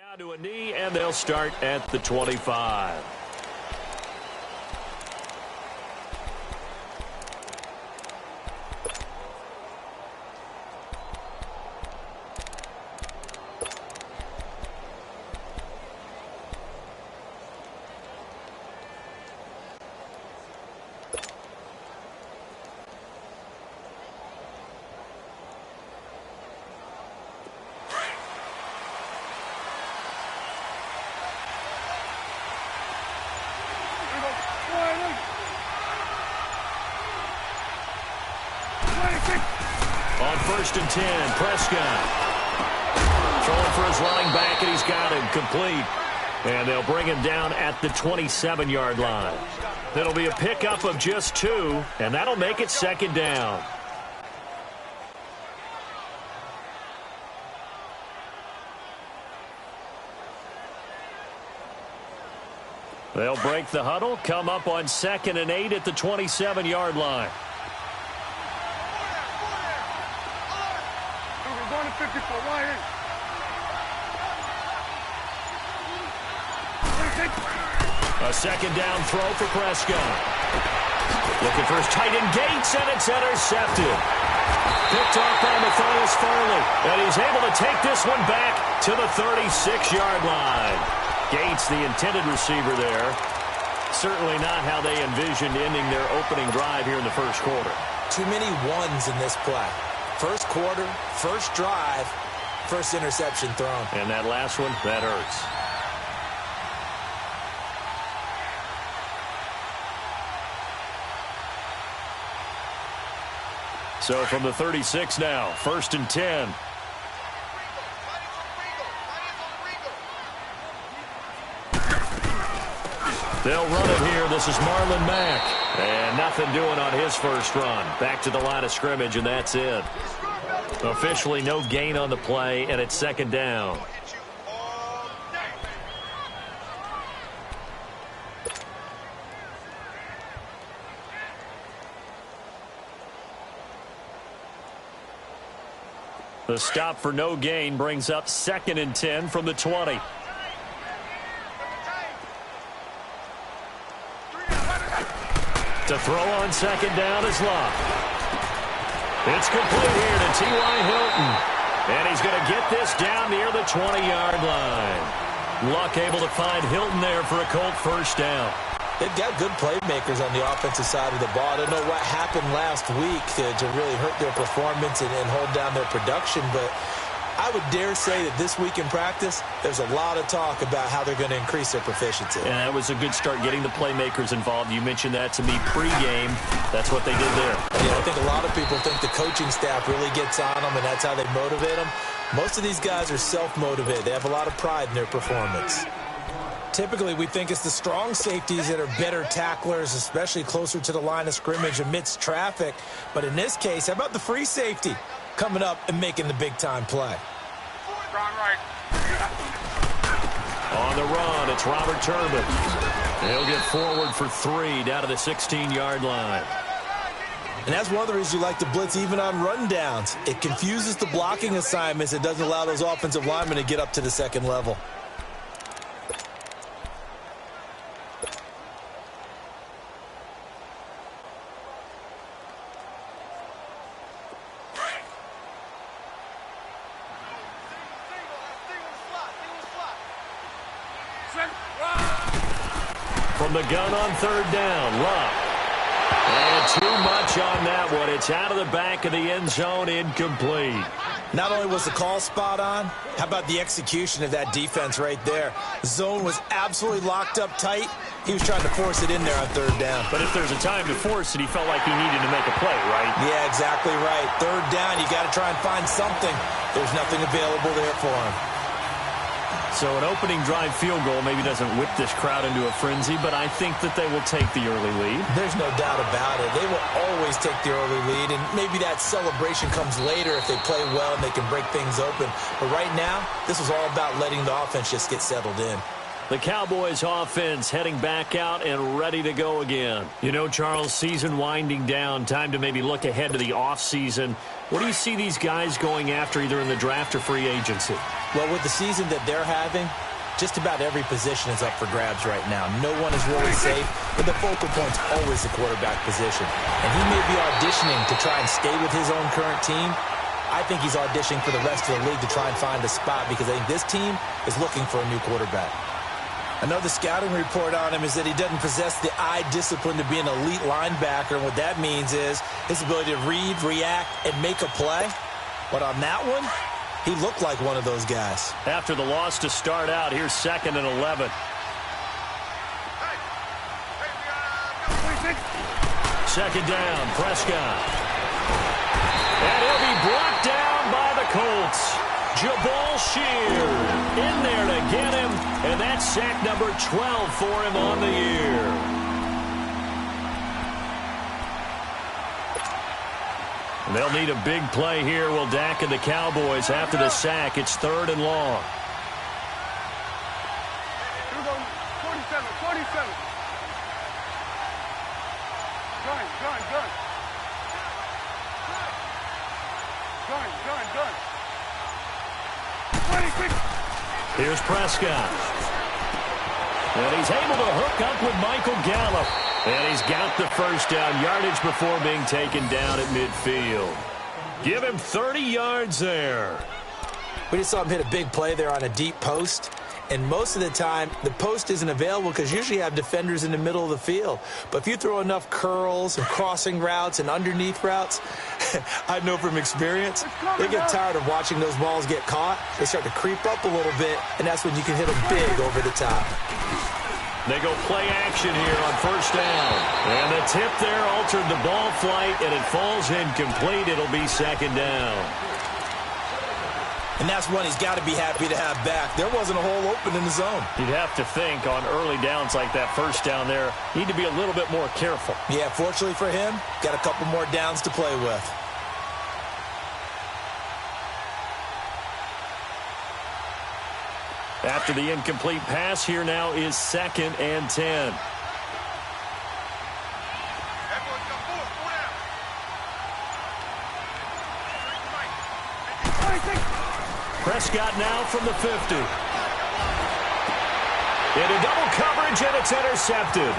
Down to a knee, and they'll start at the 25. On 1st and 10, Prescott. Throwing for his running back, and he's got him complete. And they'll bring him down at the 27-yard line. It'll be a pickup of just 2, and that'll make it 2nd down. They'll break the huddle, come up on 2nd and 8 at the 27-yard line. A 2nd down throw for Prescott. Looking for his tight end Gates, and it's intercepted. Picked off by Matthias Farley, and he's able to take this one back to the 36-yard line. Gates, the intended receiver there. Certainly not how they envisioned ending their opening drive here in the first quarter. Too many ones in this play. First quarter, first drive, first interception thrown. And that last one, that hurts. So from the 36 now, 1st and 10. They'll run it here. This is Marlon Mack. And nothing doing on his first run. Back to the line of scrimmage, and that's it. Officially no gain on the play, and it's 2nd down. The stop for no gain brings up 2nd and 10 from the 20. To throw on 2nd down is Luck. It's complete here to T.Y. Hilton. And he's going to get this down near the 20-yard line. Luck able to find Hilton there for a Colt first down. They've got good playmakers on the offensive side of the ball. I don't know what happened last week to really hurt their performance and hold down their production, but I would dare say that this week in practice, there's a lot of talk about how they're going to increase their proficiency. And that was a good start, getting the playmakers involved. You mentioned that to me pregame. That's what they did there. Yeah, I think a lot of people think the coaching staff really gets on them, and that's how they motivate them. Most of these guys are self-motivated. They have a lot of pride in their performance. Typically, we think it's the strong safeties that are better tacklers, especially closer to the line of scrimmage amidst traffic. But in this case, how about the free safety coming up and making the big-time play? On the run, it's Robert Turbin. He'll get forward for 3 down to the 16-yard line. And that's one of the reasons you like to blitz even on rundowns. It confuses the blocking assignments. It doesn't allow those offensive linemen to get up to the second level. From the gun on 3rd down, Luck. And too much on that one. It's out of the back of the end zone, incomplete. Not only was the call spot on, how about the execution of that defense right there? The zone was absolutely locked up tight. He was trying to force it in there on 3rd down. But if there's a time to force it, he felt like he needed to make a play, right? Yeah, exactly right. 3rd down, you got to try and find something. There's nothing available there for him. So an opening drive field goal maybe doesn't whip this crowd into a frenzy, but I think that they will take the early lead. There's no doubt about it. They will always take the early lead, and maybe that celebration comes later if they play well and they can break things open. But right now, this is all about letting the offense just get settled in. The Cowboys offense heading back out and ready to go again. You know, Charles, season winding down, time to maybe look ahead to the offseason. What do you see these guys going after either in the draft or free agency? Well, with the season that they're having, just about every position is up for grabs right now. No one is really safe, but the focal point's always the quarterback position. And he may be auditioning to try and stay with his own current team. I think he's auditioning for the rest of the league to try and find a spot because I think this team is looking for a new quarterback. Another scouting report on him is that he doesn't possess the eye discipline to be an elite linebacker. And what that means is his ability to read, react, and make a play. But on that one, he looked like one of those guys. After the loss to start out, here's 2nd and 11. Second down, Prescott. And he'll be brought down by the Colts. Jabal Sheard in there to get him, and that's sack number 12 for him on the year. And they'll need a big play here. Will Dak and the Cowboys after the sack. It's 3rd and long. Here we go, 47. Gun. Here's Prescott. And he's able to hook up with Michael Gallup. And he's got the first down yardage before being taken down at midfield. Give him 30 yards there. We just saw him hit a big play there on a deep post. And most of the time, the post isn't available because usually you have defenders in the middle of the field. But if you throw enough curls and crossing routes and underneath routes, I know from experience, they get tired of watching those balls get caught. They start to creep up a little bit, and that's when you can hit them big over the top. They go play action here on 1st down. And the tip there altered the ball flight, and it falls incomplete. It'll be 2nd down. And that's one he's got to be happy to have back. There wasn't a hole open in the zone. You'd have to think on early downs like that 1st down there, need to be a little bit more careful. Yeah, fortunately for him, got a couple more downs to play with. After the incomplete pass, here now is 2nd and 10. Prescott now from the 50. Into double coverage, and it's intercepted.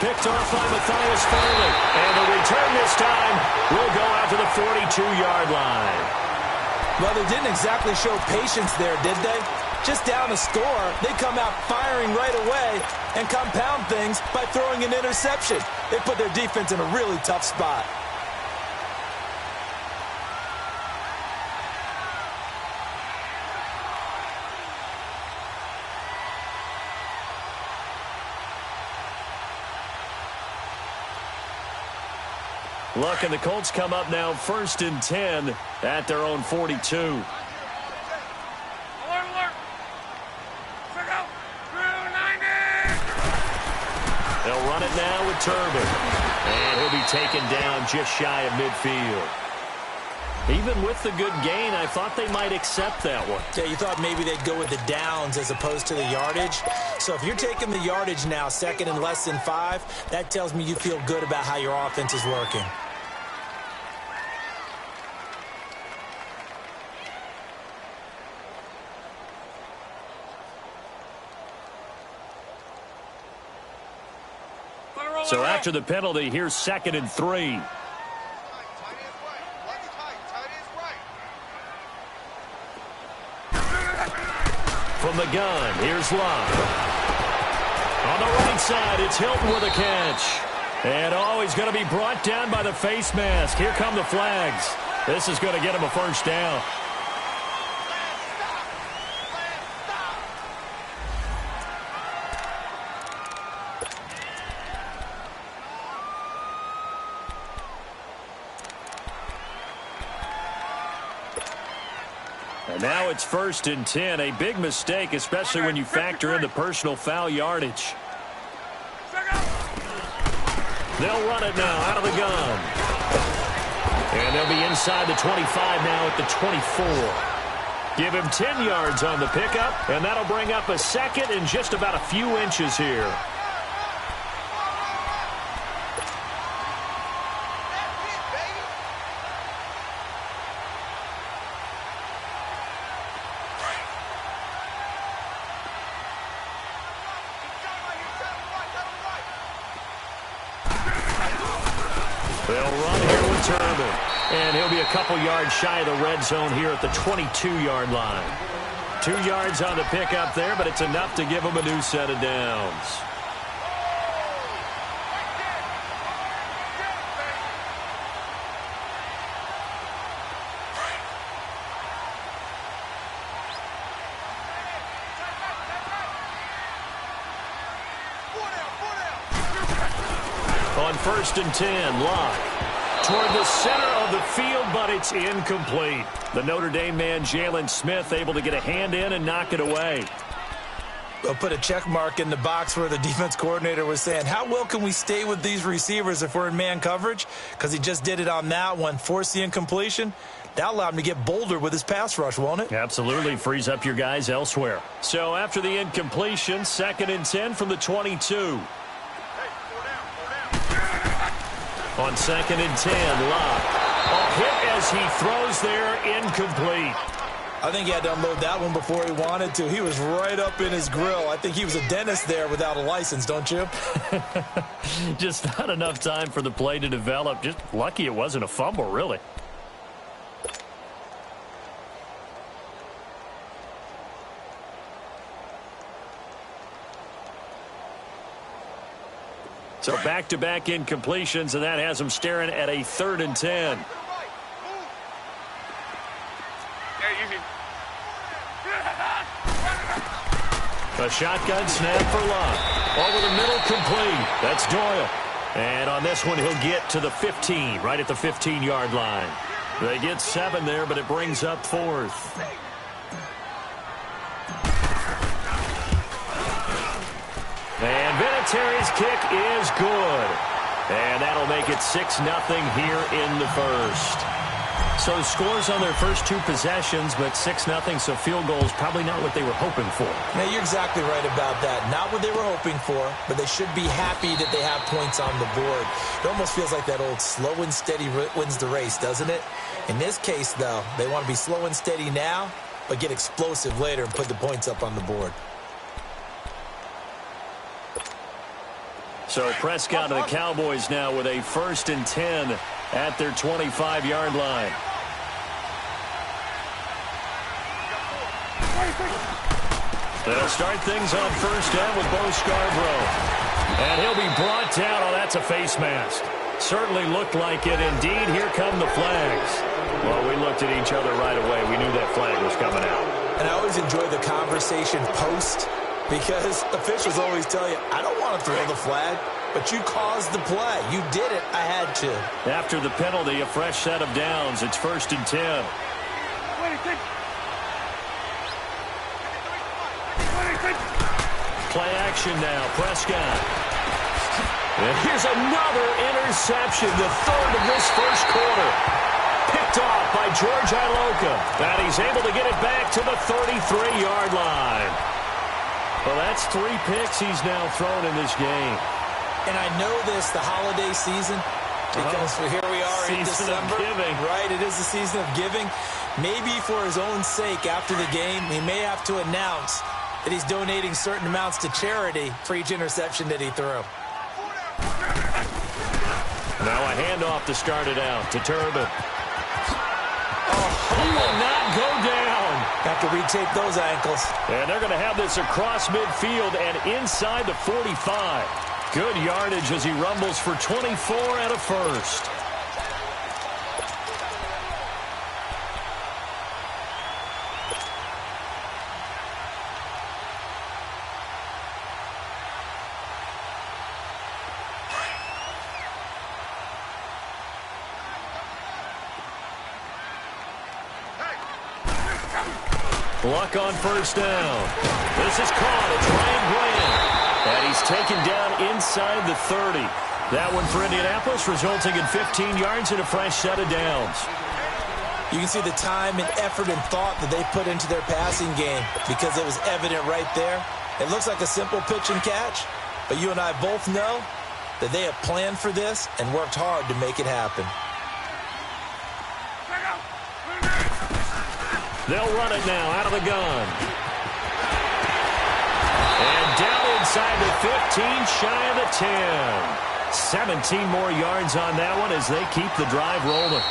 Picked off by Matthias Farley. And the return this time will go out to the 42-yard line. Well, they didn't exactly show patience there, did they? Just down a score, they come out firing right away and compound things by throwing an interception. They put their defense in a really tough spot. Look, and the Colts come up now 1st and 10 at their own 42. Alert. Check out. 90. They'll run it now with Turbin. And he'll be taken down just shy of midfield. Even with the good gain, I thought they might accept that one. Yeah, you thought maybe they'd go with the downs as opposed to the yardage. So if you're taking the yardage now, 2nd and less than 5, that tells me you feel good about how your offense is working. So after the penalty, here's 2nd and 3. From the gun, here's Love. On the right side, it's Hilton with a catch. And he's going to be brought down by the face mask. Here come the flags. This is going to get him a 1st down. And now it's 1st and 10. A big mistake, especially when you factor in the personal foul yardage. They'll run it now out of the gun. And they'll be inside the 25 now at the 24. Give him 10 yards on the pickup, and that'll bring up a second and just about a few inches here. They'll run here with Turbin. And he'll be a couple yards shy of the red zone here at the 22-yard line. 2 yards on the pickup there, but it's enough to give him a new set of downs. On 1st and 10, Locke. Toward the center of the field, but it's incomplete. The Notre Dame man, Jalen Smith, able to get a hand in and knock it away. They'll put a check mark in the box where the defense coordinator was saying, how well can we stay with these receivers if we're in man coverage? Because he just did it on that one, forced the incompletion. That allowed him to get bolder with his pass rush, won't it? Absolutely. Frees up your guys elsewhere. So after the incompletion, 2nd and 10 from the 22. On 2nd and 10, Locke. A hit as he throws there, incomplete. I think he had to unload that one before he wanted to. He was right up in his grill. I think he was a dentist there without a license, don't you? Just not enough time for the play to develop. Just lucky it wasn't a fumble, really. So back-to-back incompletions, and that has him staring at a 3rd and 10. A shotgun snap for Locke. Over the middle, complete. That's Doyle. And on this one, he'll get to the 15, right at the 15-yard line. They get 7 there, but it brings up 4th. And Vinatieri's kick is good. And that'll make it 6-0 here in the first. So scores on their first 2 possessions, but 6-0, so field goals probably not what they were hoping for. Yeah, you're exactly right about that. Not what they were hoping for, but they should be happy that they have points on the board. It almost feels like that old slow and steady wins the race, doesn't it? In this case, though, they want to be slow and steady now, but get explosive later and put the points up on the board. So Prescott and the Cowboys now with a 1st and 10 at their 25-yard line. They'll start things on 1st down with Bo Scarborough. And he'll be brought down. Oh, that's a face mask. Certainly looked like it. Indeed, here come the flags. Well, we looked at each other right away. We knew that flag was coming out. And I always enjoy the conversation post, because officials always tell you, I don't want to throw the flag, but you caused the play. You did it. I had to. After the penalty, a fresh set of downs. It's 1st and 10. Play action now. Prescott. And here's another interception, the 3rd of this first quarter. Picked off by George Iloka. And he's able to get it back to the 33-yard line. Well, that's 3 picks he's now thrown in this game. And I know this, the holiday season, because here we are in December. Giving. Right, it is the season of giving. Maybe for his own sake after the game, he may have to announce that he's donating certain amounts to charity for each interception that he threw. Now a handoff to start it out to Turbin. He will not go down. Have to retape those ankles. And they're going to have this across midfield and inside the 45. Good yardage as he rumbles for 24 and a first. Luck on 1st down. This is caught. It's Ryan Bland. And he's taken down inside the 30. That one for Indianapolis, resulting in 15 yards and a fresh set of downs. You can see the time and effort and thought that they put into their passing game because it was evident right there. It looks like a simple pitch and catch, but you and I both know that they have planned for this and worked hard to make it happen. They'll run it now out of the gun. And down inside the 15, shy of the 10. 17 more yards on that one as they keep the drive rolling.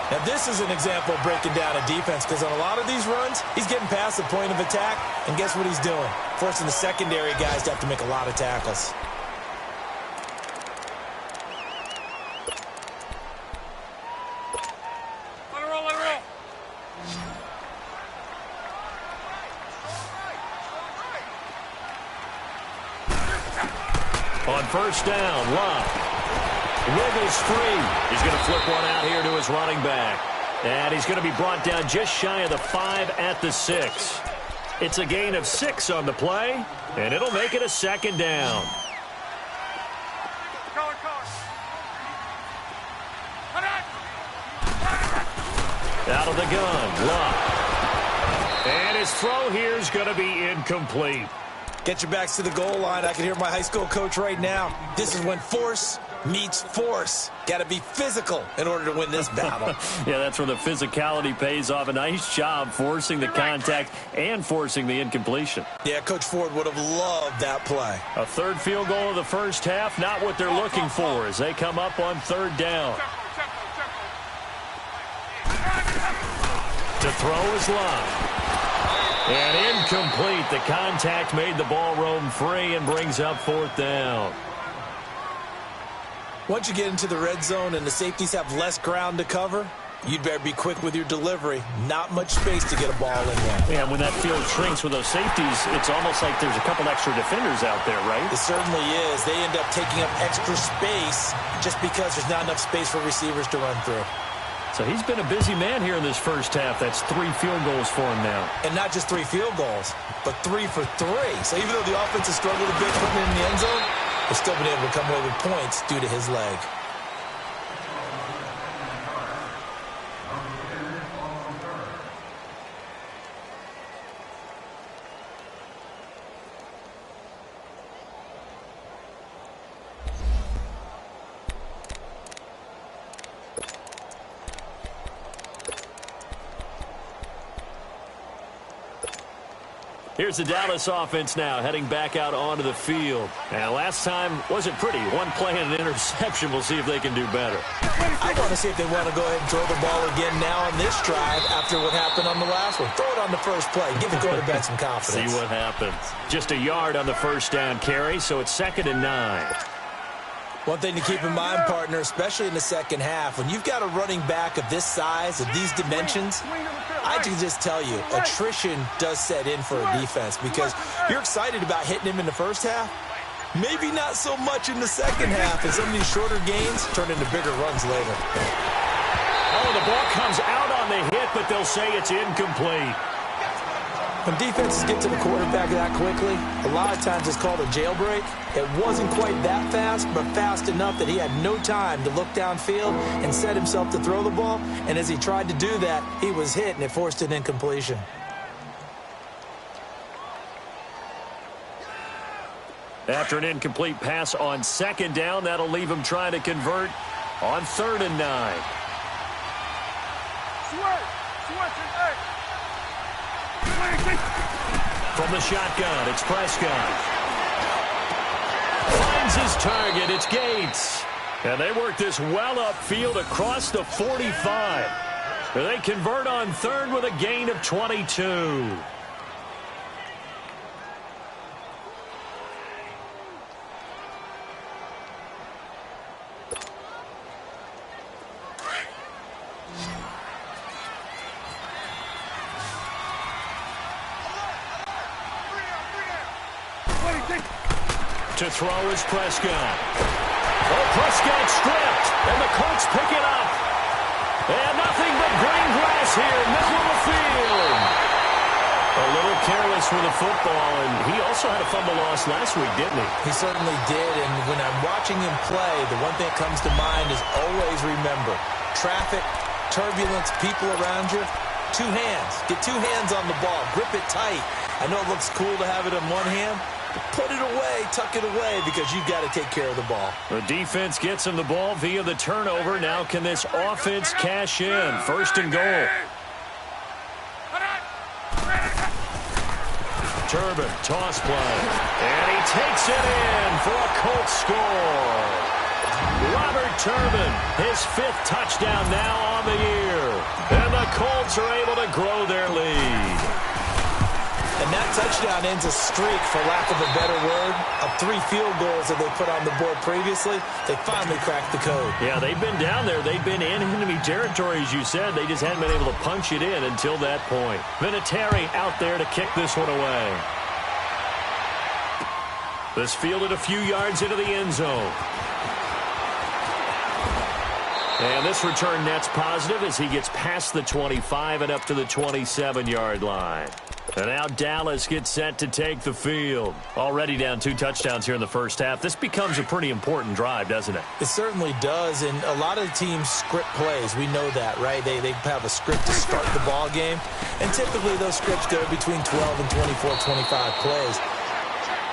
Now, this is an example of breaking down a defense because on a lot of these runs, he's getting past the point of attack, and guess what he's doing? Forcing the secondary guys to have to make a lot of tackles. Let it roll, let it roll. On first down, Love wiggles free. He's going to flip one out here to his running back. And he's going to be brought down just shy of the 5 at the 6. It's a gain of 6 on the play, and it'll make it a second down. Color. Out of the gun, Love. And his throw here is going to be incomplete. Get your backs to the goal line. I can hear my high school coach right now. This is when force meets force. Got to be physical in order to win this battle. Yeah, that's where the physicality pays off. A nice job forcing the contact and forcing the incompletion. Yeah, Coach Ford would have loved that play. A third field goal of the first half, not what they're looking for as they come up on third down. To throw is Love. And incomplete. The contact made the ball roam free and brings up fourth down. Once you get into the red zone and the safeties have less ground to cover, you'd better be quick with your delivery. Not much space to get a ball in there. Yeah, when that field shrinks with those safeties, it's almost like there's a couple extra defenders out there, right? It certainly is. They end up taking up extra space just because there's not enough space for receivers to run through. So he's been a busy man here in this first half. That's 3 field goals for him now. And not just 3 field goals, but 3 for 3. So even though the offense has struggled a bit putting it in the end zone, they've still been able to come away with points due to his leg. Here's the Dallas offense now heading back out onto the field. And last time wasn't pretty. One play and an interception. We'll see if they can do better. I want to see if they want to go ahead and throw the ball again now on this drive after what happened on the last one. Throw it on the first play. Give the quarterback some confidence. See what happens. Just a yard on the first down carry, so it's 2nd and 9. One thing to keep in mind, partner, especially in the second half, when you've got a running back of this size, of these dimensions, I can just tell you, attrition does set in for a defense because you're excited about hitting him in the first half. Maybe not so much in the second half, and some of these shorter gains turn into bigger runs later. Oh, the ball comes out on the hit, but they'll say it's incomplete. When defenses get to the quarterback that quickly, a lot of times it's called a jailbreak. It wasn't quite that fast, but fast enough that he had no time to look downfield and set himself to throw the ball. And as he tried to do that, he was hit, and it forced an incompletion. After an incomplete pass on 2nd down, that'll leave him trying to convert on 3rd and 9. From the shotgun, it's Prescott. Finds his target, it's Gates. And they work this well upfield across the 45. They convert on 3rd with a gain of 22. To throw is Prescott. Oh, Prescott stripped, and the Colts pick it up. And nothing but green grass here, middle of the field. A little careless with the football, and he also had a fumble loss last week, didn't he? He certainly did, and when I'm watching him play, the one thing that comes to mind is always remember, traffic turbulence, people around you. Two hands. Get two hands on the ball. Grip it tight. I know it looks cool to have it in one hand, but put it away, tuck it away, because you've got to take care of the ball. The defense gets him the ball via the turnover. Now can this offense cash in? First and goal. Turbin, toss play. And he takes it in for a Colts score. Robert Turbin, his 5th touchdown now on the year. And the Colts are able to grow their lead. And that touchdown ends a streak, for lack of a better word, of 3 field goals that they put on the board previously. They finally cracked the code. Yeah, they've been down there. They've been in enemy territory, as you said. They just hadn't been able to punch it in until that point. Vinatieri out there to kick this one away. This fielded a few yards into the end zone. And this return net's positive as he gets past the 25 and up to the 27-yard line. And now Dallas gets set to take the field. Already down 2 touchdowns here in the first half. This becomes a pretty important drive, doesn't it? It certainly does, and a lot of teams script plays. We know that, right? They have a script to start the ball game, and typically those scripts go between 12 and 24, 25 plays.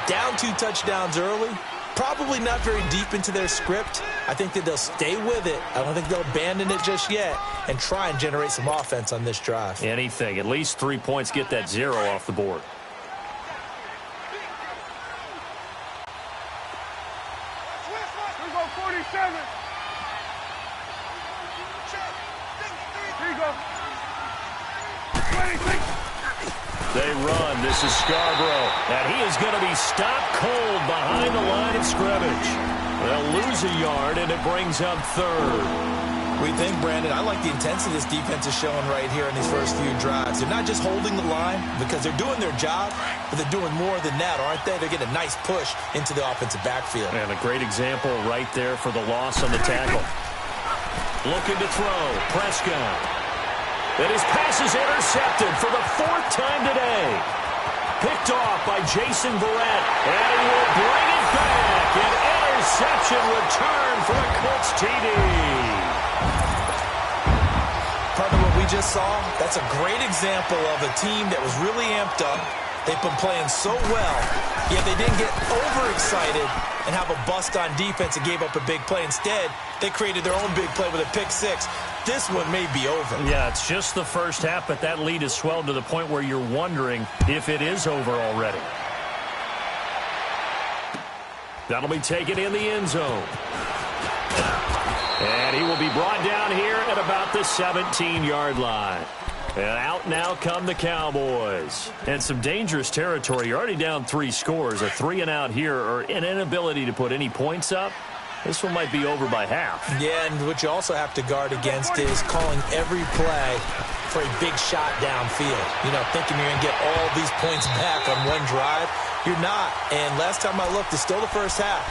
Down 2 touchdowns early, probably not very deep into their script. I think that they'll stay with it. I don't think they'll abandon it just yet and try and generate some offense on this drive. Anything. At least 3 points, get that 0 off the board. Here we go, 47. Here you go. 26. They run. This is Scarborough. And he is going to be stopped cold behind the line of scrimmage. They'll lose a yard, and it brings up 3rd. We think, Brandon, I like the intensity this defense is showing right here in these first few drives. They're not just holding the line because they're doing their job, but they're doing more than that, aren't they? They're getting a nice push into the offensive backfield. And a great example right there for the loss on the tackle. Looking to throw. Prescott. And his pass is intercepted for the 4th time today. Picked off by Jason Verrett. And he will bring it back. An interception return for a Colts TD. Partner, what we just saw, that's a great example of a team that was really amped up. They've been playing so well, yet they didn't get overexcited and have a bust on defense and gave up a big play. Instead, they created their own big play with a pick 6. This one may be over. Yeah, it's just the first half, but that lead has swelled to the point where you're wondering if it is over already. That'll be taken in the end zone. And he will be brought down here at about the 17-yard line. And out now come the Cowboys. And some dangerous territory. You're already down 3 scores. A 3-and-out here, or an inability to put any points up. This one might be over by half. Yeah, and what you also have to guard against is calling every play for a big shot downfield. You know, thinking you're going to get all these points back on one drive. You're not. And last time I looked, it's still the first half.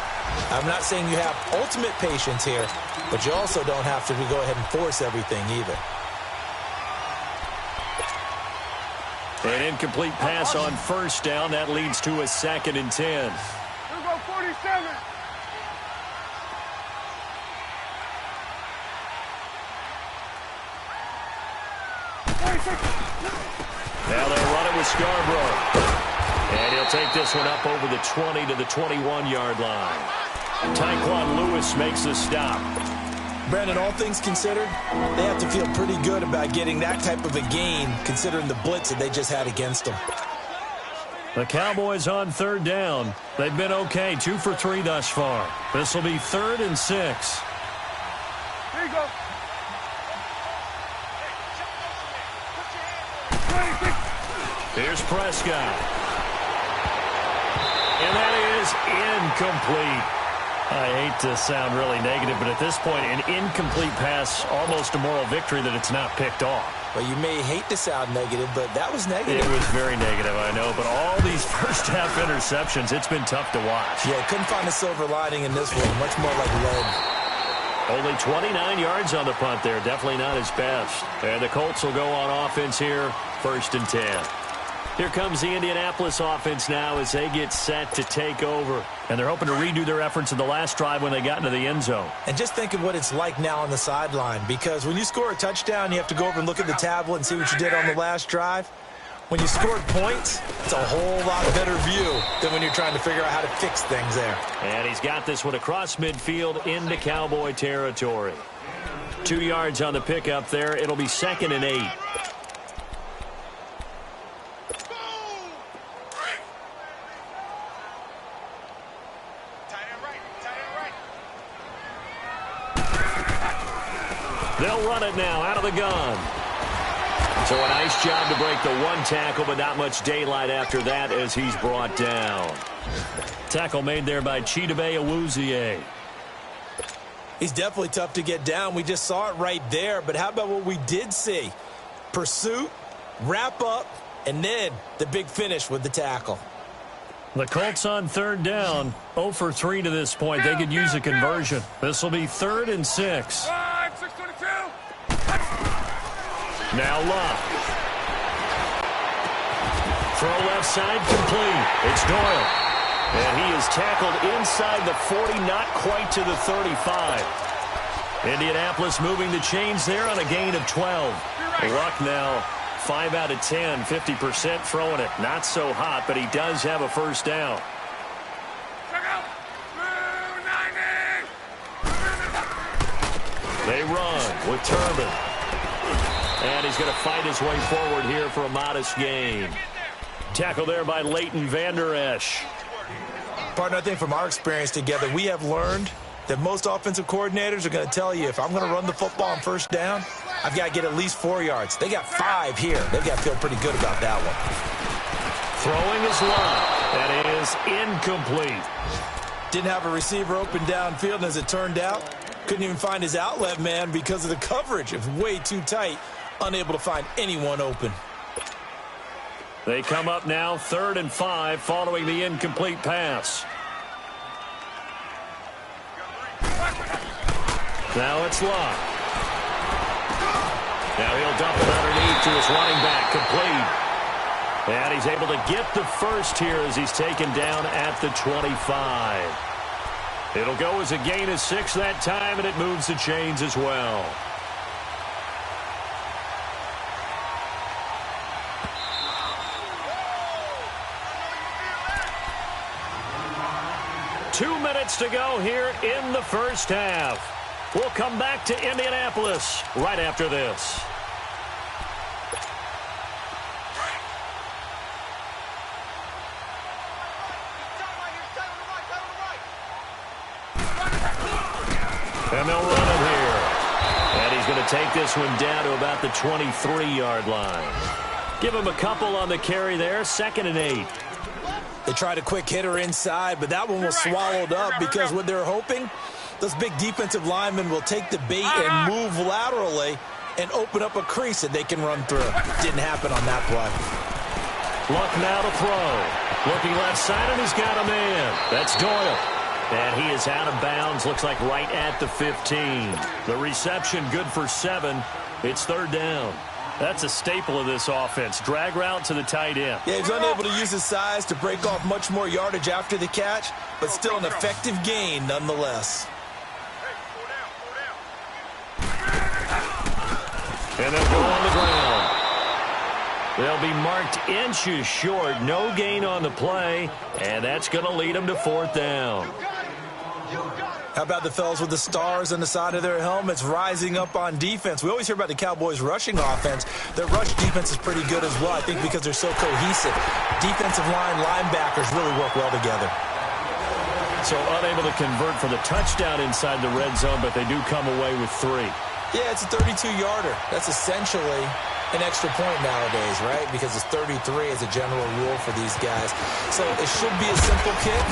I'm not saying you have ultimate patience here, but you also don't have to go ahead and force everything either. An incomplete pass on first down. That leads to a 2nd and 10. Here we go, 47. Now they'll run it with Scarborough. And he'll take this one up over the 20 to the 21-yard line. Tyquan Lewis makes the stop. Brandon, all things considered, they have to feel pretty good about getting that type of a gain, considering the blitz that they just had against them. The Cowboys on 3rd down. They've been okay, 2 for 3 thus far. This will be 3rd and 6. Here you go. 26. Here's Prescott. And that is incomplete. I hate to sound really negative, but at this point, an incomplete pass, almost a moral victory that it's not picked off. Well, you may hate to sound negative, but that was negative. It was very negative, I know, but all these first-half interceptions, it's been tough to watch. Yeah, couldn't find a silver lining in this one. Much more like lead. Only 29 yards on the punt there. Definitely not his best. And the Colts will go on offense here, 1st and 10. Here comes the Indianapolis offense now as they get set to take over. And they're hoping to redo their efforts in the last drive when they got into the end zone. And just think of what it's like now on the sideline, because when you score a touchdown, you have to go over and look at the tablet and see what you did on the last drive. When you scored points, it's a whole lot better view than when you're trying to figure out how to fix things there. And he's got this one across midfield into Cowboy territory. 2 yards on the pickup there. It'll be 2nd and 8. They'll run it now out of the gun. So a nice job to break the one tackle, but not much daylight after that as he's brought down. Tackle made there by Chidobe Awuzie. He's definitely tough to get down. We just saw it right there, but how about what we did see? Pursuit, wrap up, and then the big finish with the tackle. The Colts on 3rd down, 0 for 3 to this point. They could use a conversion. This will be 3rd and 6. Now Love. Throw left side complete. It's Doyle. And he is tackled inside the 40, not quite to the 35. Indianapolis moving the chains there on a gain of 12. Luck now 5 out of 10, 50% throwing it. Not so hot, but he does have a first down. They run with Turbin. And he's going to fight his way forward here for a modest gain. Tackle there by Leighton Vander Esch. Partner, I think from our experience together, we have learned that most offensive coordinators are going to tell you, if I'm going to run the football on first down, I've got to get at least 4 yards. They got 5 here. They've got to feel pretty good about that one. Throwing is Love. That is incomplete. Didn't have a receiver open downfield, and as it turned out, couldn't even find his outlet man because of the coverage. It was way too tight. Unable to find anyone open. They come up now 3rd and 5 following the incomplete pass. Now it's Love. Now he'll dump it underneath to his running back, complete. And he's able to get the first here as he's taken down at the 25. It'll go as a gain of 6 that time, and it moves the chains as well. Two minutes to go here in the first half. We'll come back to Indianapolis right after this. And they'll run it here. And he's going to take this one down to about the 23-yard line. Give him a couple on the carry there, 2nd and 8. They tried a quick hitter inside, but that one was swallowed up because what they're hoping, those big defensive linemen will take the bait and move laterally and open up a crease that they can run through. Didn't happen on that play. Luck now to throw. Looking left side, and he's got a man. That's Doyle. And he is out of bounds, looks like right at the 15. The reception good for 7. It's 3rd down. That's a staple of this offense. Drag route to the tight end. Yeah, he's unable to use his size to break off much more yardage after the catch, but still an effective gain nonetheless. And they'll go on the ground. They'll be marked inches short. No gain on the play, and that's going to lead them to 4th down. How about the fellas with the stars on the side of their helmets rising up on defense? We always hear about the Cowboys' rushing offense. Their rush defense is pretty good as well, I think, because they're so cohesive. Defensive line, linebackers really work well together. So unable to convert for the touchdown inside the red zone, but they do come away with 3. Yeah, it's a 32-yarder. That's essentially an extra point nowadays, right? Because it's 33 as a general rule for these guys. So it should be a simple kick.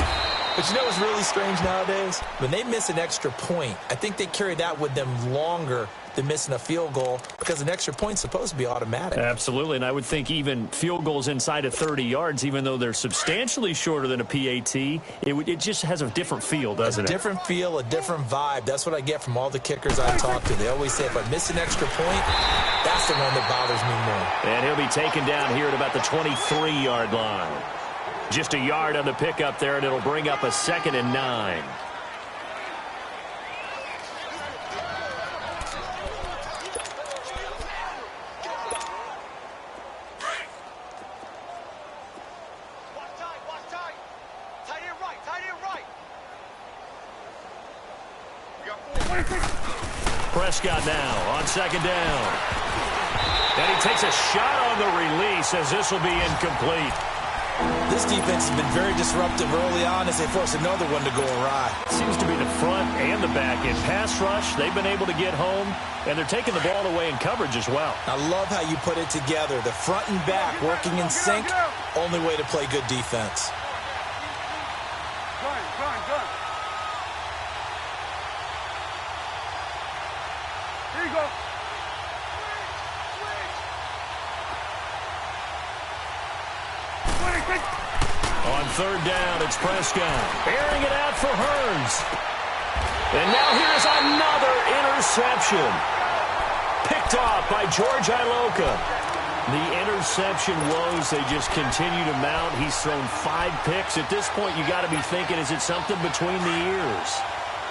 But you know what's really strange nowadays? When they miss an extra point, I think they carry that with them longer than missing a field goal because an extra point's supposed to be automatic. Absolutely, and I would think even field goals inside of 30 yards, even though they're substantially shorter than a PAT, it just has a different feel, doesn't it? A different feel, a different vibe. That's what I get from all the kickers I talk to. They always say if I miss an extra point, that's the one that bothers me more. And he'll be taken down here at about the 23-yard line. Just a yard on the pickup there, and it'll bring up a 2nd and 9. Prescott now on 2nd down. And he takes a shot on the release as this will be incomplete. This defense has been very disruptive early on as they force another one to go awry. Seems to be the front and the back. In pass rush, they've been able to get home, and they're taking the ball away in coverage as well. I love how you put it together. The front and back working in sync, only way to play good defense. Gun. Here you go. On 3rd down, it's Prescott. Airing it out for Hearns. And now here's another interception. Picked off by George Iloka. The interception woes, they just continue to mount. He's thrown 5 picks. At this point, you got to be thinking, is it something between the ears?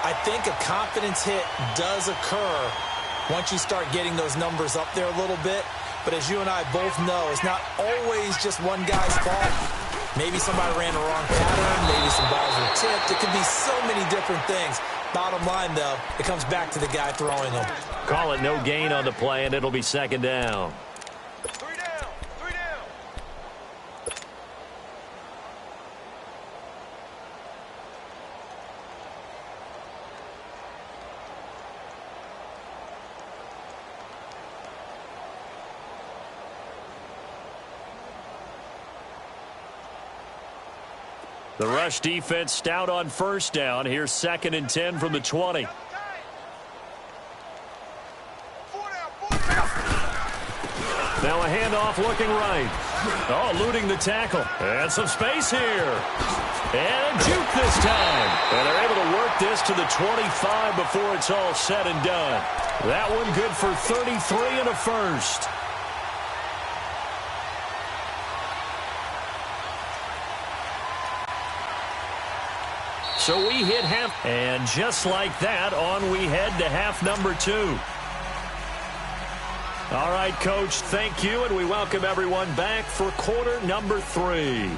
I think a confidence hit does occur once you start getting those numbers up there a little bit. But as you and I both know, it's not always just one guy's fault. Maybe somebody ran the wrong pattern. Maybe some balls were tipped. It could be so many different things. Bottom line, though, it comes back to the guy throwing them. Call it no gain on the play, and it'll be 2nd down. 3 down. The rush defense stout on 1st down. Here's 2nd and 10 from the 20. Now a handoff looking right. Oh, eluding the tackle. And some space here. And a juke this time. And they're able to work this to the 25 before it's all said and done. That one good for 33 and a first. So we hit half. And just like that, on we head to half number 2. All right, Coach, thank you, and we welcome everyone back for quarter number 3.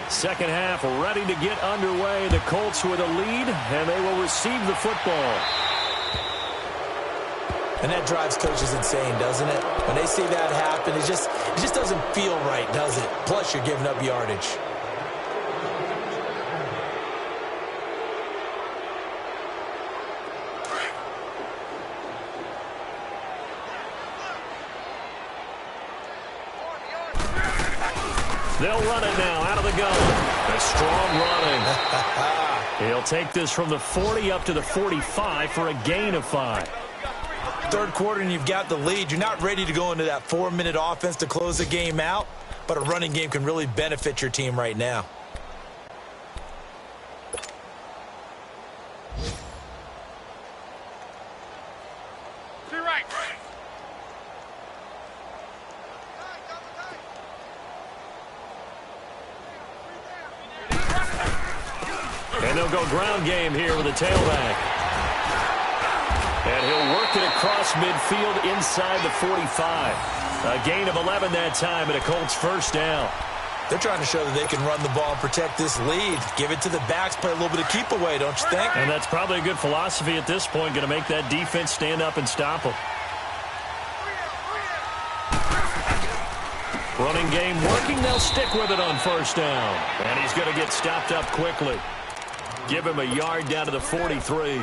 Second half ready to get underway. The Colts with a lead, and they will receive the football. And that drives coaches insane, doesn't it? When they see that happen, it just doesn't feel right, does it? Plus, you're giving up yardage. They'll run it now out of the gun. A strong running. He'll take this from the 40 up to the 45 for a gain of 5. Third quarter and you've got the lead. You're not ready to go into that 4-minute offense to close the game out, but a running game can really benefit your team right now. To your right. And they'll go ground game here with a tailback. And he'll work it across midfield inside the 45. A gain of 11 that time and a Colts first down. They're trying to show that they can run the ball and protect this lead. Give it to the backs, play a little bit of keep away, don't you think? And that's probably a good philosophy at this point, going to make that defense stand up and stop them. Running game working, they'll stick with it on first down. And he's going to get stopped up quickly. Give him a yard down to the 43.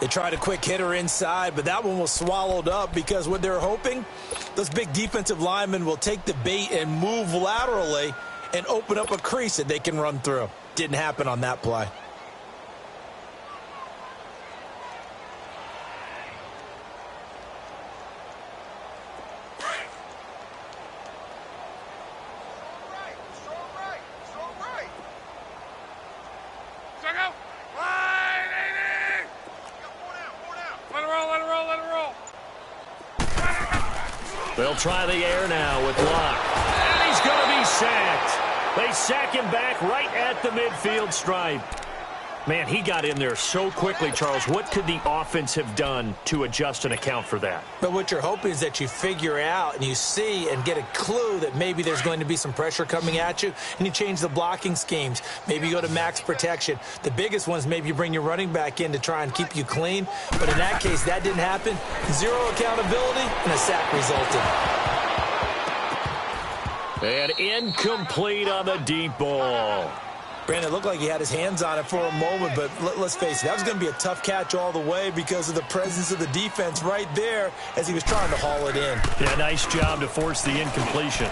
They tried a quick hitter inside, but that one was swallowed up because what they're hoping, those big defensive linemen will take the bait and move laterally and open up a crease that they can run through. Didn't happen on that play. They'll try the air now with Locke. And he's going to be sacked. They sack him back right at the midfield stripe. Man, he got in there so quickly, Charles. What could the offense have done to adjust and account for that? But what you're hoping is that you figure out and you see and get a clue that maybe there's going to be some pressure coming at you, and you change the blocking schemes. Maybe you go to max protection. The biggest one is maybe you bring your running back in to try and keep you clean. But in that case, that didn't happen. Zero accountability, and a sack resulted. And incomplete on the deep ball. Brandon, it looked like he had his hands on it for a moment, but let's face it, that was going to be a tough catch all the way because of the presence of the defense right there as he was trying to haul it in. Yeah, nice job to force the incompletion.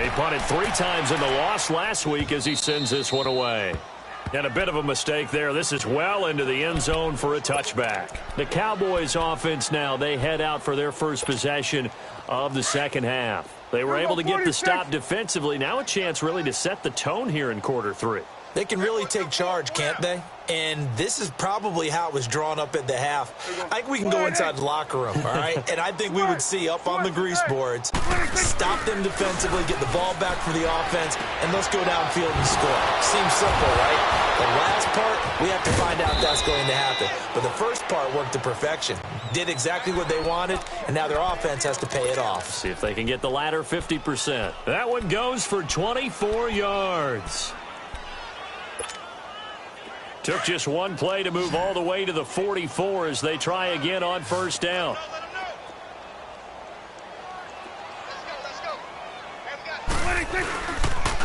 He punted 3 times in the loss last week as he sends this one away. And a bit of a mistake there. This is well into the end zone for a touchback. The Cowboys offense now, they head out for their first possession of the second half. They were able to get the stop defensively. Now a chance really to set the tone here in quarter 3. They can really take charge, can't they? And this is probably how it was drawn up at the half. I think we can go inside the locker room, all right? And I think we would see up on the grease boards, stop them defensively, get the ball back for the offense, and let's go downfield and score. Seems simple, right? The last part, we have to find out if that's going to happen. But the first part worked to perfection. Did exactly what they wanted, and now their offense has to pay it off. See if they can get the latter 50%. That one goes for 24 yards. Took just one play to move all the way to the 44 as they try again on first down.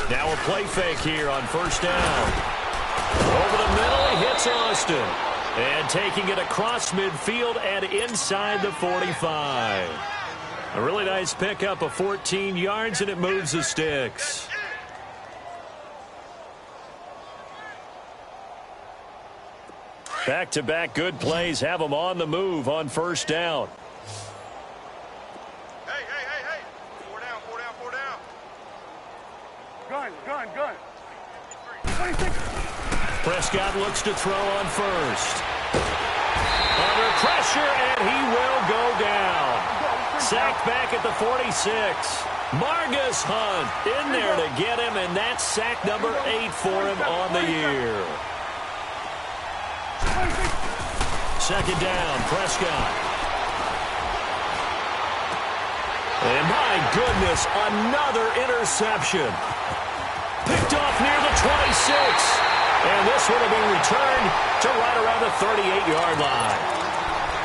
Now a play fake here on first down. Over the middle, he hits Austin. And taking it across midfield and inside the 45. A really nice pickup of 14 yards, and it moves the sticks. Back-to-back good plays have them on the move on first down. Hey. 4 down. Gun. Prescott looks to throw on first. Under pressure, and he will go down. Sacked back at the 46. Margus Hunt in there to get him, and that's sack number 8 for him on the year. Second down, Prescott. And my goodness, another interception. Picked off near the 26. And this one will be returned to right around the 38-yard line.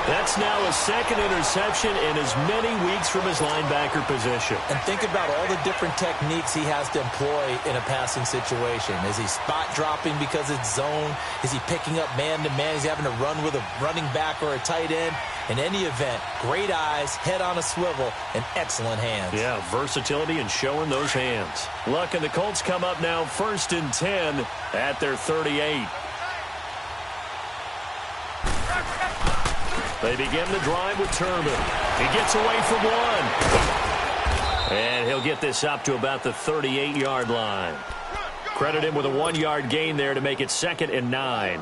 That's now a second interception in as many weeks from his linebacker position. And think about all the different techniques he has to employ in a passing situation. Is he spot dropping because it's zone? Is he picking up man-to-man? Is he having to run with a running back or a tight end? In any event, great eyes, head on a swivel, and excellent hands. Yeah, versatility and showing those hands. Luck and the Colts come up now 1st and 10 at their 38. They begin the drive with Turman. He gets away from one. And he'll get this up to about the 38-yard line. Credit him with a 1-yard gain there to make it 2nd and 9.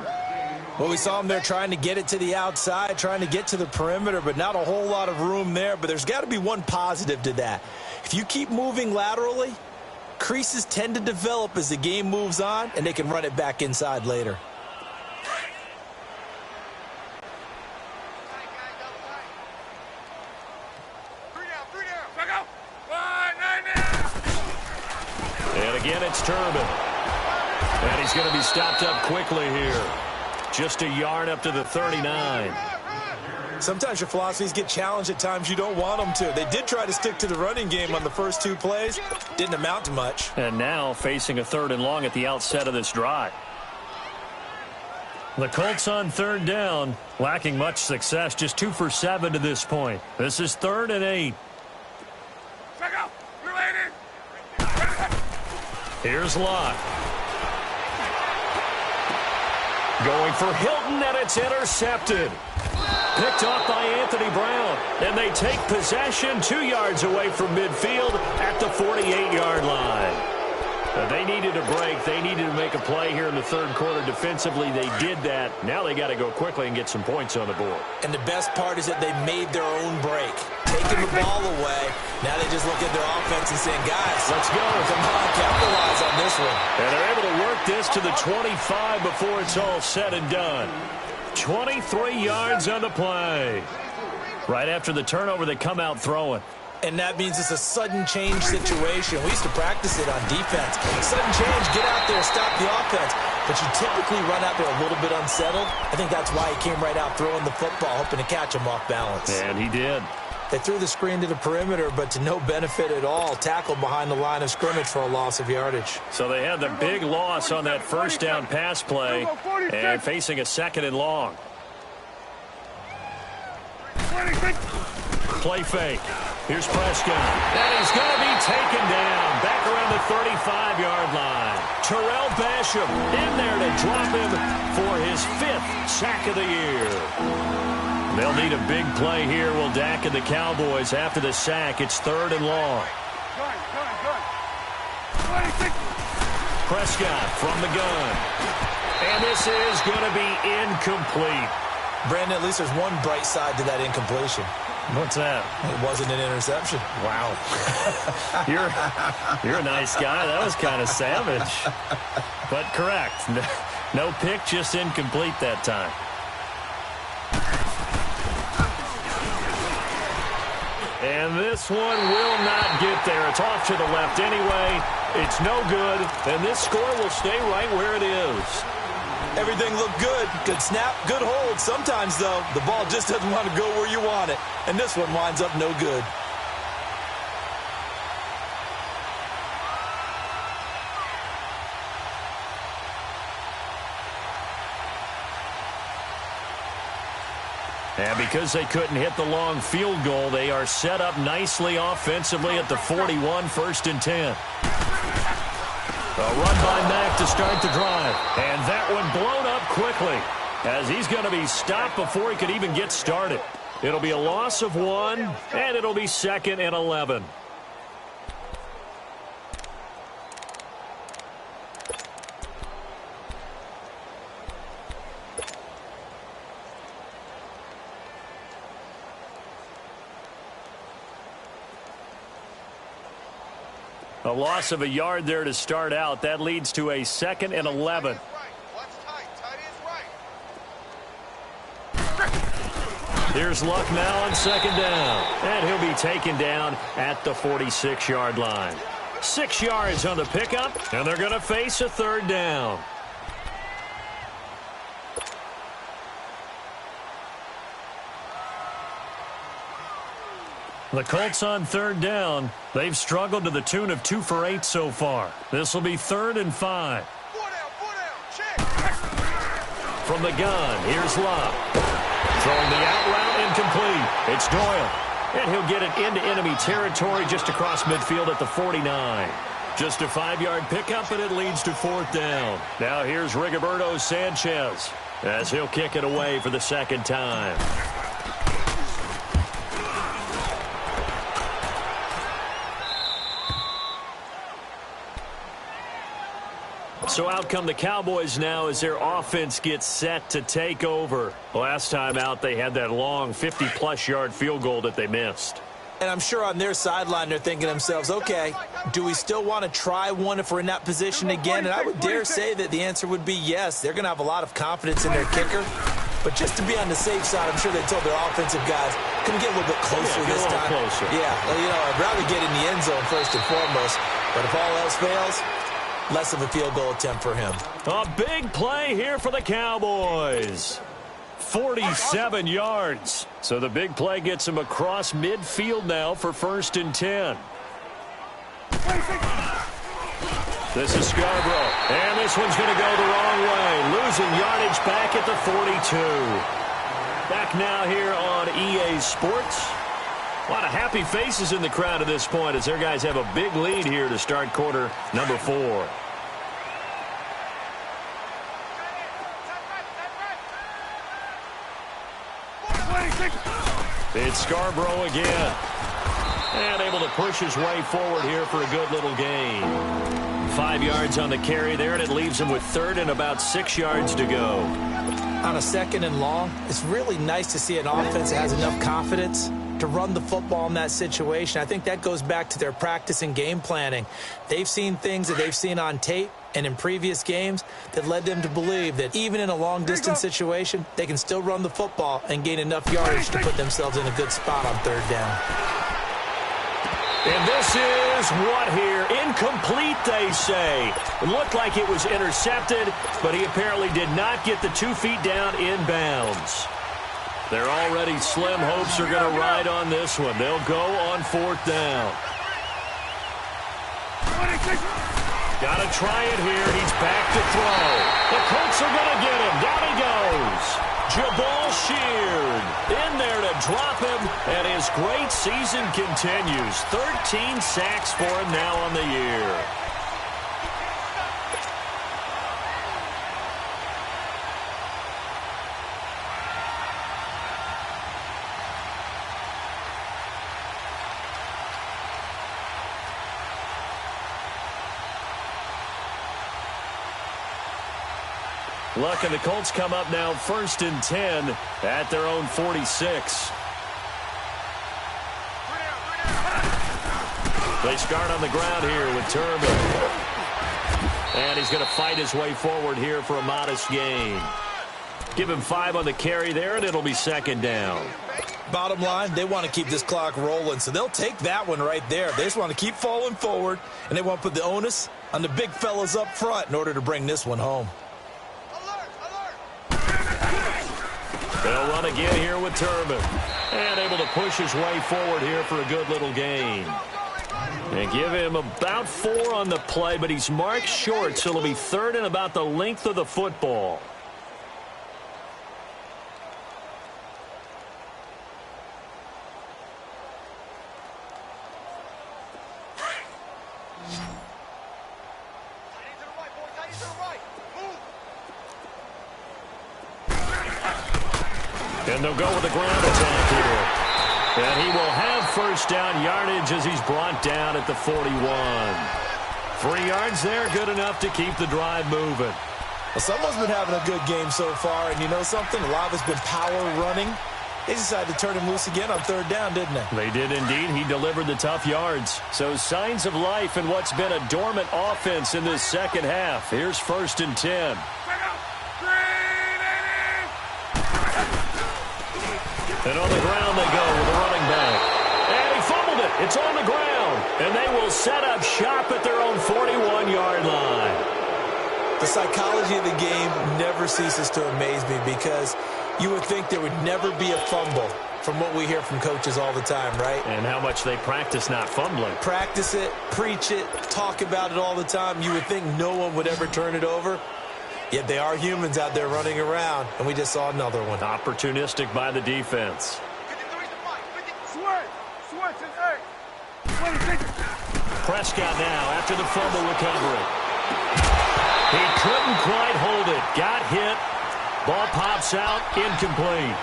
Well, we saw him there trying to get it to the outside, trying to get to the perimeter, but not a whole lot of room there. But there's got to be one positive to that. If you keep moving laterally, creases tend to develop as the game moves on, and they can run it back inside later. And again, it's Turban. And he's going to be stopped up quickly here. Just a yard up to the 39. Sometimes your philosophies get challenged at times you don't want them to. They did try to stick to the running game on the first 2 plays. Didn't amount to much. And now facing a 3rd and long at the outset of this drive. The Colts on third down, lacking much success, just 2 for 7 to this point. This is 3rd and 8. Here's Locke. Going for Hilton, and it's intercepted. Picked off by Anthony Brown. And they take possession 2 yards away from midfield at the 48-yard line. They needed a break. They needed to make a play here in the third quarter defensively. They did that. Now they got to go quickly and get some points on the board. And the best part is that they made their own break. Taking the ball away. Now they just look at their offense and saying, guys, let's go. Come on, capitalize on this one. And they're able to work this to the 25 before it's all said and done. 23 yards on the play. Right after the turnover, they come out throwing. And that means it's a sudden change situation. We used to practice it on defense. Sudden change, get out there, stop the offense. But you typically run out there a little bit unsettled. I think that's why he came right out throwing the football, hoping to catch him off balance. And he did. They threw the screen to the perimeter, but to no benefit at all. Tackled behind the line of scrimmage for a loss of yardage. So they had the big loss on that first down pass play and facing a 2nd and long. Play fake. Here's Prescott. And he's going to be taken down back around the 35-yard line. Terrell Basham in there to drop him for his 5th sack of the year. They'll need a big play here. Will Dak and the Cowboys after the sack. It's 3rd and long. Prescott from the gun. And this is going to be incomplete. Brandon, at least there's one bright side to that incompletion. What's that? It wasn't an interception. Wow. You're a nice guy. That was kind of savage. But correct. No pick, just incomplete that time. And this one will not get there. It's off to the left anyway. It's no good. And this score will stay right where it is. Everything looked good. Good snap, good hold. Sometimes, though, the ball just doesn't want to go where you want it. And this one winds up no good. And because they couldn't hit the long field goal, they are set up nicely offensively at the 41, 1st and 10. A run by Mack to start the drive. And that one blown up quickly as he's going to be stopped before he could even get started. It'll be a loss of 1, and it'll be 2nd and 11. A loss of a yard there to start out. That leads to a 2nd and 11. Here's Luck now on 2nd down. And he'll be taken down at the 46-yard line. 6 yards on the pickup, and they're going to face a 3rd down. The Colts on 3rd down. They've struggled to the tune of 2 for 8 so far. This will be 3rd and 5. From the gun, here's Love. Throwing the out route incomplete. It's Doyle. And he'll get it into enemy territory just across midfield at the 49. Just a 5-yard pickup, and it leads to 4th down. Now here's Rigoberto Sanchez as he'll kick it away for the 2nd time. So out come the Cowboys now as their offense gets set to take over. Last time out, they had that long 50-plus yard field goal that they missed. And I'm sure on their sideline they're thinking to themselves, okay, do we still want to try one if we're in that position again? And I would dare say that the answer would be yes. They're going to have a lot of confidence in their kicker. But just to be on the safe side, I'm sure they told their offensive guys, can we get a little bit closer this time? Closer. Yeah, well, you know, I'd rather get in the end zone first and foremost. But if all else fails, less of a field goal attempt for him. A big play here for the Cowboys. 47 yards. So the big play gets him across midfield now for 1st and 10. This is Scarborough, and this one's going to go the wrong way. Losing yardage back at the 42. Back now here on EA Sports. A lot of happy faces in the crowd at this point as their guys have a big lead here to start quarter number 4. It's Scarborough again. And able to push his way forward here for a good little gain. 5 yards on the carry there, and it leaves him with 3rd and about 6 yards to go. On a 2nd and long, it's really nice to see an offense that has enough confidence to run the football in that situation. I think that goes back to their practice and game planning. They've seen things that they've seen on tape and in previous games that led them to believe that even in a long-distance situation, they can still run the football and gain enough yardage to put themselves in a good spot on 3rd down. And this is what here? Incomplete, they say. It looked like it was intercepted, but he apparently did not get the 2 feet down in bounds. Their already slim hopes are going to ride on this one. They'll go on 4th down. Got to try it here. He's back to throw. The Colts are going to get him. Down he goes. Jabal Sheard in there to drop him, and his great season continues. 13 sacks for him now on the year. Luck, and the Colts come up now 1st and 10 at their own 46. They start on the ground here with Turbin. And he's going to fight his way forward here for a modest gain. Give him 5 on the carry there, and it'll be 2nd down. Bottom line, they want to keep this clock rolling, so they'll take that one right there. They just want to keep falling forward, and they want to put the onus on the big fellas up front in order to bring this one home. They'll run again here with Turbin. And able to push his way forward here for a good little gain. And give him about 4 on the play, but he's marked short, so it'll be 3rd and about the length of the football. And they'll go with the ground attack here. And he will have 1st down yardage as he's brought down at the 41. 3 yards there, good enough to keep the drive moving. Well, someone's been having a good game so far, and you know something? A lot of it's been power running. They decided to turn him loose again on 3rd down, didn't they? They did indeed. He delivered the tough yards. So signs of life in what's been a dormant offense in this 2nd half. Here's 1st and 10. And on the ground they go with the running back. And he fumbled it. It's on the ground. And they will set up shop at their own 41-yard line. The psychology of the game never ceases to amaze me because you would think there would never be a fumble from what we hear from coaches all the time, right? And how much they practice not fumbling. Practice it, preach it, talk about it all the time. You would think no one would ever turn it over. Yet they are humans out there running around, and we just saw another one. Opportunistic by the defense. Prescott now after the fumble recovery. He couldn't quite hold it. Got hit. Ball pops out. Incomplete.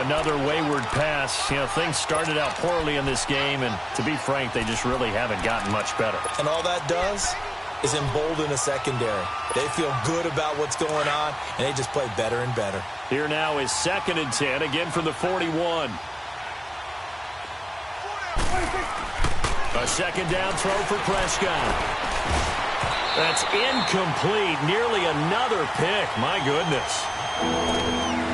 Another wayward pass. You know, things started out poorly in this game, and to be frank, they just really haven't gotten much better. And all that does is embolden a secondary. They feel good about what's going on, and they just play better and better. Here now is 2nd and 10, again from the 41. A 2nd down throw for Prescott. That's incomplete. Nearly another pick. My goodness.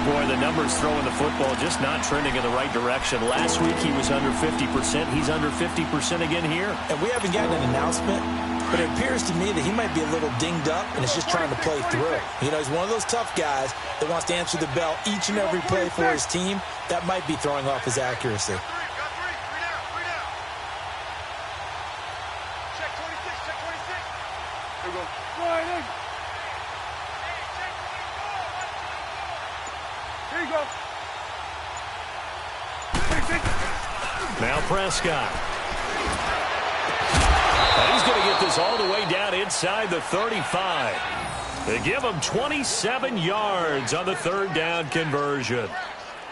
Boy, the numbers throwing the football just not trending in the right direction. Last week he was under 50%. He's under 50% again here. And we haven't gotten an announcement, but it appears to me that he might be a little dinged up and is just trying to play through. You know, he's one of those tough guys that wants to answer the bell each and every play for his team. That might be throwing off his accuracy. Here you go. Now Prescott. And he's going to get this all the way down inside the 35. They give him 27 yards on the third down conversion.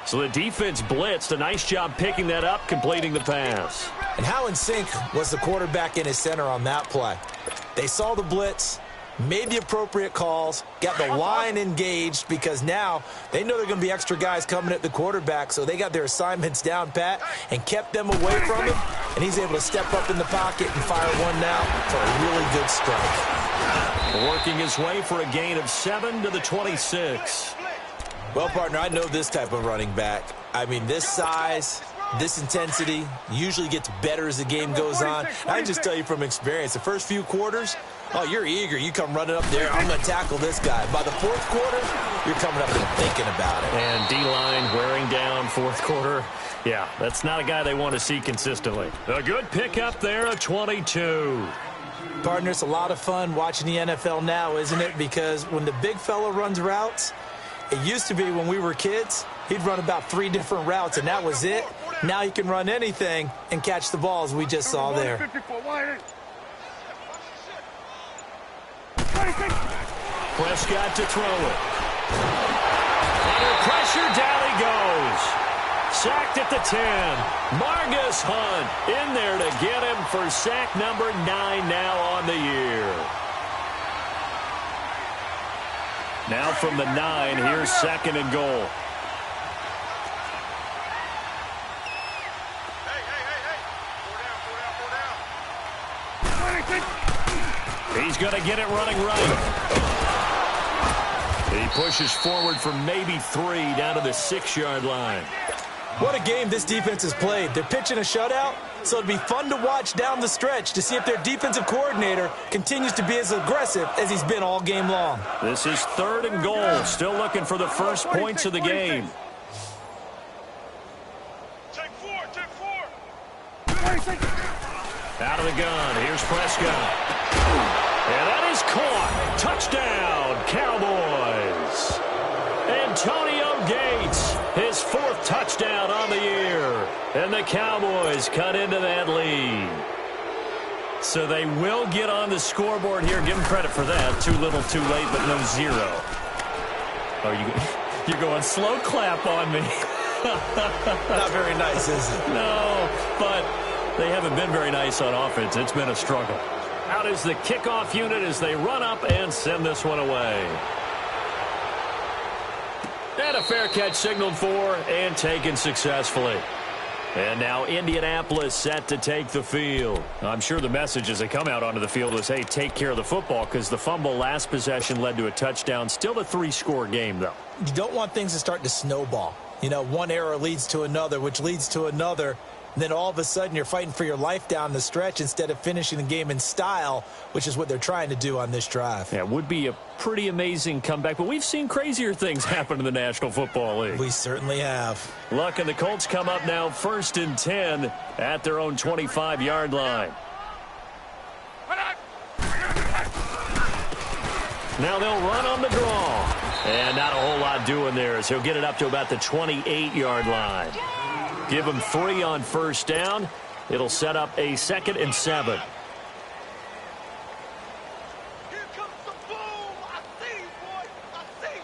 So the defense blitzed. A nice job picking that up, completing the pass. And how in sync was the quarterback and his center on that play? They saw the blitz, made the appropriate calls, got the line engaged because now they know there are going to be extra guys coming at the quarterback, so they got their assignments down pat and kept them away from him, and he's able to step up in the pocket and fire one now for a really good strike. Working his way for a gain of 7 to the 26. Well, partner, I know this type of running back. I mean, this size, this intensity usually gets better as the game goes on. I can just tell you from experience, the first few quarters, oh, you're eager. You come running up there, I'm going to tackle this guy. By the fourth quarter, you're coming up and thinking about it. And D-line wearing down fourth quarter. Yeah, that's not a guy they want to see consistently. A good pickup there, a 22. Partner, it's a lot of fun watching the NFL now, isn't it? Because when the big fella runs routes, it used to be when we were kids, he'd run about 3 different routes, and that was it. Now he can run anything and catch the balls we just saw there. Prescott to throw it. Under pressure, down he goes. Sacked at the 10. Margus Hunt in there to get him for sack number 9 now on the year. Now from the 9, here's 2nd and goal. He's going to get it running right. He pushes forward for maybe 3 down to the 6-yard line. What a game this defense has played. They're pitching a shutout, so it'd be fun to watch down the stretch to see if their defensive coordinator continues to be as aggressive as he's been all game long. This is 3rd and goal. Still looking for the first points of the game. Take 4, take 4. Out of the gun. Here's Prescott. And that is caught. Touchdown, Cowboys. Antonio Gates, his 4th touchdown on the year. And the Cowboys cut into that lead. So they will get on the scoreboard here. Give them credit for that. Too little, too late, but no 0. Oh, you're going slow clap on me. Not very nice, is it? No, but they haven't been very nice on offense. It's been a struggle. Out is the kickoff unit as they run up and send this one away. And a fair catch signaled for and taken successfully. And now Indianapolis set to take the field. I'm sure the message as they come out onto the field was, hey, take care of the football, because the fumble last possession led to a touchdown. Still a 3-score game, though. You don't want things to start to snowball. You know, one error leads to another, which leads to another. And then all of a sudden you're fighting for your life down the stretch instead of finishing the game in style, which is what they're trying to do on this drive. Yeah, it would be a pretty amazing comeback, but we've seen crazier things happen in the National Football League. We certainly have. Luck and the Colts come up now 1st and 10 at their own 25-yard line. Now they'll run on the draw. And not a whole lot doing there as he'll get it up to about the 28-yard line. Give him 3 on 1st down. It'll set up a 2nd and 7. Here comes the boom. I see you, boy. I see you.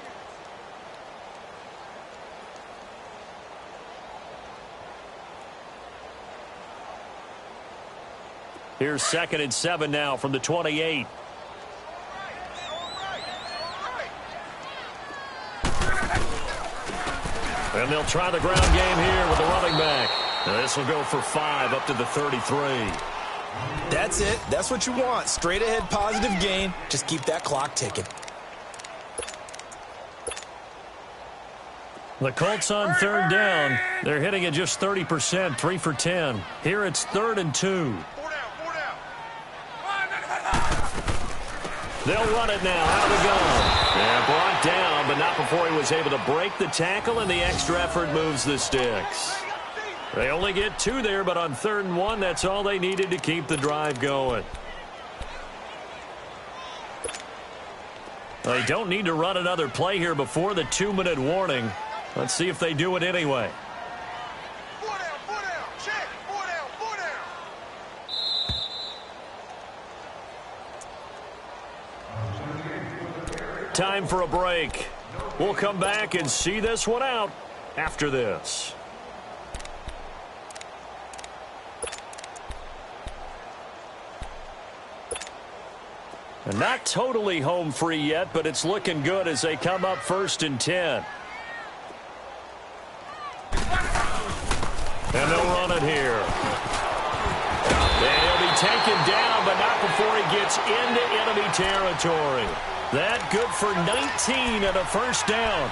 Here's 2nd and 7 now from the 28. And they'll try the ground game here with the running back. Now this will go for 5 up to the 33. That's it. That's what you want. Straight ahead positive gain. Just keep that clock ticking. The Colts on 3rd down. They're hitting at just 30%, 3 for 10. Here it's 3rd and 2. 4 down. They'll run it now out of the gun. And brought down, but not before he was able to break the tackle, and the extra effort moves the sticks. They only get 2 there, but on 3rd and 1, that's all they needed to keep the drive going. They don't need to run another play here before the 2-minute warning. Let's see if they do it anyway. 4 down, 4 down. Check. 4 down, 4 down. Time for a break. We'll come back and see this one out after this. And not totally home free yet, but it's looking good as they come up 1st and 10. And they'll run it here. And he'll be taken down, but not before he gets into enemy territory. That good for 19 and a 1st down.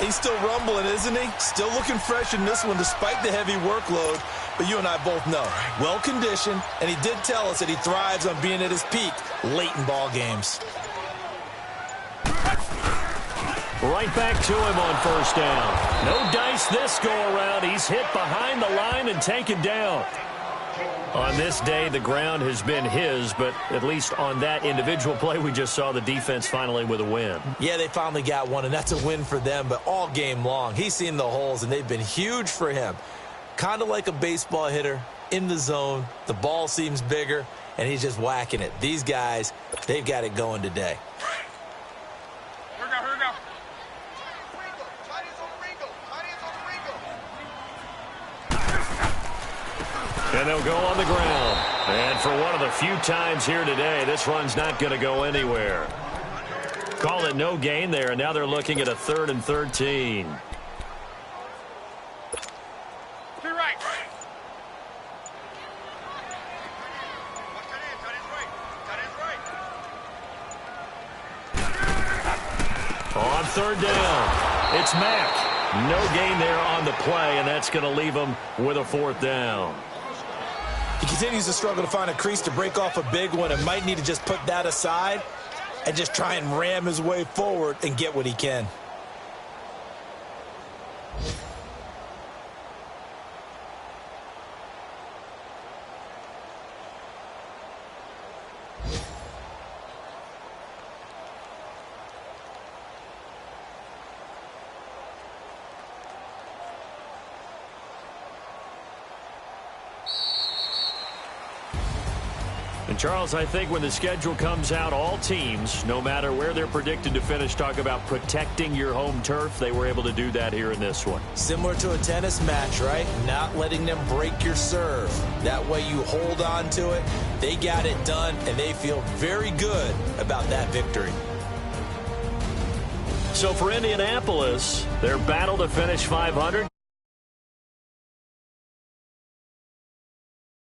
He's still rumbling, isn't he? Still looking fresh in this one despite the heavy workload. But you and I both know, well-conditioned, and he did tell us that he thrives on being at his peak late in ball games. Right back to him on 1st down. No dice this go-around. He's hit behind the line and taken down. On this day, the ground has been his, but at least on that individual play, we just saw the defense finally with a win. Yeah, they finally got one, and that's a win for them, but all game long, he's seen the holes, and they've been huge for him. Kind of like a baseball hitter in the zone. The ball seems bigger, and he's just whacking it. These guys, they've got it going today. Here we go, here we go. Ringo. Tight ends on the Ringo. Tight ends on the Ringo. And they'll go on the ground. And for one of the few times here today, this run's not going to go anywhere. Call it no gain there, and now they're looking at a 3rd and 13. To your right. Watch tight end. Tight end's right. Tight end's right. On 3rd down, it's Mack. No gain there on the play, and that's going to leave him with a 4th down. He continues to struggle to find a crease to break off a big one and might need to just put that aside and just try and ram his way forward and get what he can. And Charles, I think when the schedule comes out, all teams, no matter where they're predicted to finish, talk about protecting your home turf. They were able to do that here in this one. Similar to a tennis match, right? Not letting them break your serve. That way you hold on to it. They got it done, and they feel very good about that victory. So for Indianapolis, their battle to finish 500.